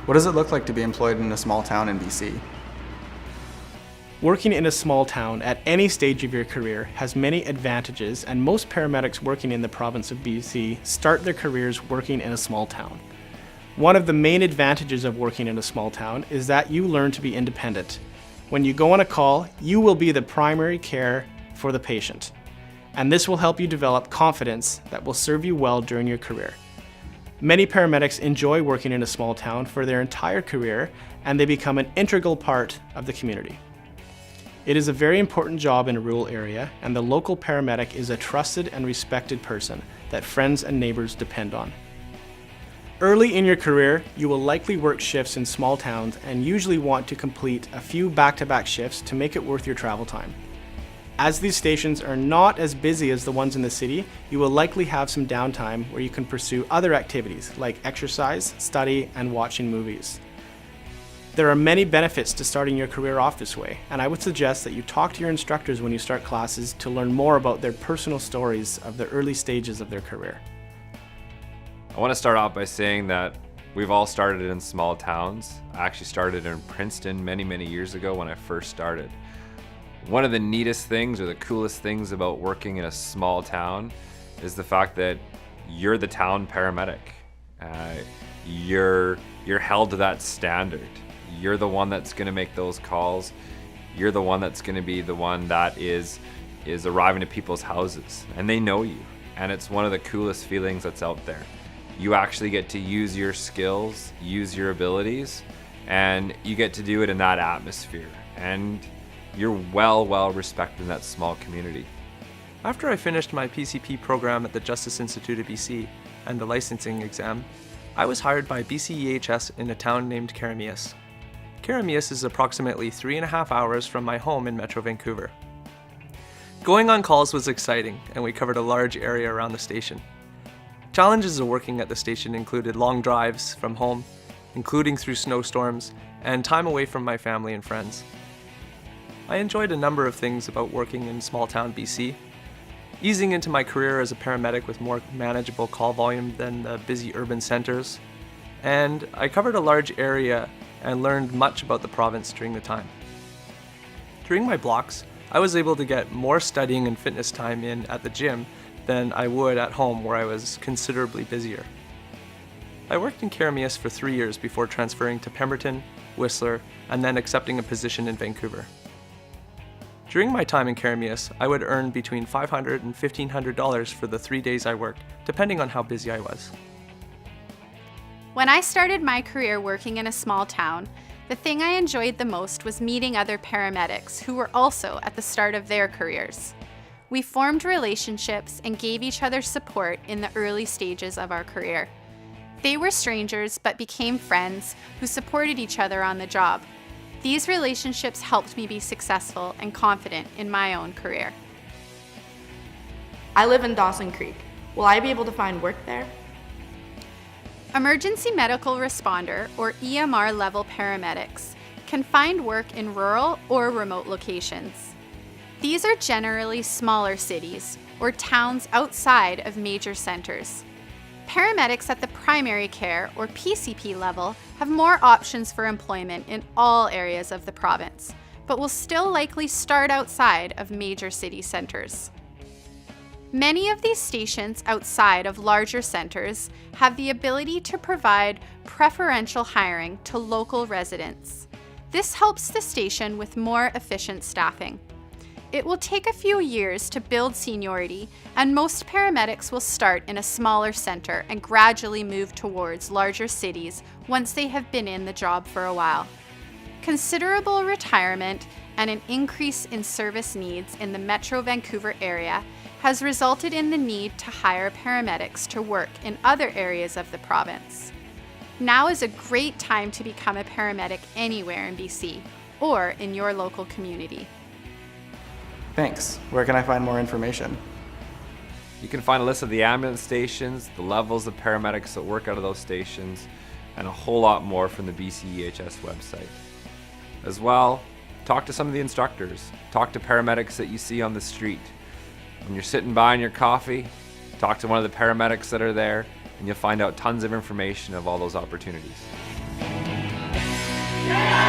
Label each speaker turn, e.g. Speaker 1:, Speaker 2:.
Speaker 1: What does it look like to be employed in a small town in BC?
Speaker 2: Working in a small town at any stage of your career has many advantages, and most paramedics working in the province of BC start their careers working in a small town. One of the main advantages of working in a small town is that you learn to be independent. When you go on a call, you will be the primary care for the patient, and this will help you develop confidence that will serve you well during your career. Many paramedics enjoy working in a small town for their entire career, and they become an integral part of the community. It is a very important job in a rural area, and the local paramedic is a trusted and respected person that friends and neighbors depend on. Early in your career, you will likely work shifts in small towns and usually want to complete a few back-to-back shifts to make it worth your travel time. As these stations are not as busy as the ones in the city, you will likely have some downtime where you can pursue other activities like exercise, study, and watching movies. There are many benefits to starting your career off this way, and I would suggest that you talk to your instructors when you start classes to learn more about their personal stories of the early stages of their career.
Speaker 3: I want to start off by saying that we've all started in small towns. I actually started in Princeton many years ago when I first started. One of the neatest things or the coolest things about working in a small town is the fact that you're the town paramedic. You're held to that standard. You're the one that's going to make those calls. You're the one that's going to be the one that is arriving to people's houses, and they know you. And it's one of the coolest feelings that's out there. You actually get to use your skills, use your abilities, and you get to do it in that atmosphere. And you're well respected in that small community.
Speaker 4: After I finished my PCP program at the Justice Institute of BC and the licensing exam, I was hired by BCEHS in a town named Karamias. Karamias is approximately 3.5 hours from my home in Metro Vancouver. Going on calls was exciting, and we covered a large area around the station. Challenges of working at the station included long drives from home, including through snowstorms, and time away from my family and friends. I enjoyed a number of things about working in small town BC. Easing into my career as a paramedic with more manageable call volume than the busy urban centers, and I covered a large area and learned much about the province during the time. During my blocks, I was able to get more studying and fitness time in at the gym than I would at home, where I was considerably busier. I worked in Karamias for 3 years before transferring to Pemberton, Whistler, and then accepting a position in Vancouver. During my time in Karamias, I would earn between $500 and $1,500 for the 3 days I worked, depending on how busy I was.
Speaker 5: When I started my career working in a small town, the thing I enjoyed the most was meeting other paramedics who were also at the start of their careers. We formed relationships and gave each other support in the early stages of our career. They were strangers but became friends who supported each other on the job. These relationships helped me be successful and confident in my own career.
Speaker 6: I live in Dawson Creek. Will I be able to find work there?
Speaker 5: Emergency medical responder, or EMR level paramedics, can find work in rural or remote locations. These are generally smaller cities or towns outside of major centers. Paramedics at the primary care, or PCP level, have more options for employment in all areas of the province, but will still likely start outside of major city centers. Many of these stations outside of larger centers have the ability to provide preferential hiring to local residents. This helps the station with more efficient staffing. It will take a few years to build seniority, and most paramedics will start in a smaller center and gradually move towards larger cities once they have been in the job for a while. Considerable retirement and an increase in service needs in the Metro Vancouver area has resulted in the need to hire paramedics to work in other areas of the province. Now is a great time to become a paramedic anywhere in BC or in your local community.
Speaker 1: Thanks. Where can I find more information?
Speaker 3: You can find a list of the ambulance stations, the levels of paramedics that work out of those stations, and a whole lot more from the BCEHS website. As well, talk to some of the instructors. Talk to paramedics that you see on the street. When you're sitting buying your coffee, talk to one of the paramedics that are there, and you'll find out tons of information of all those opportunities.
Speaker 7: Yeah!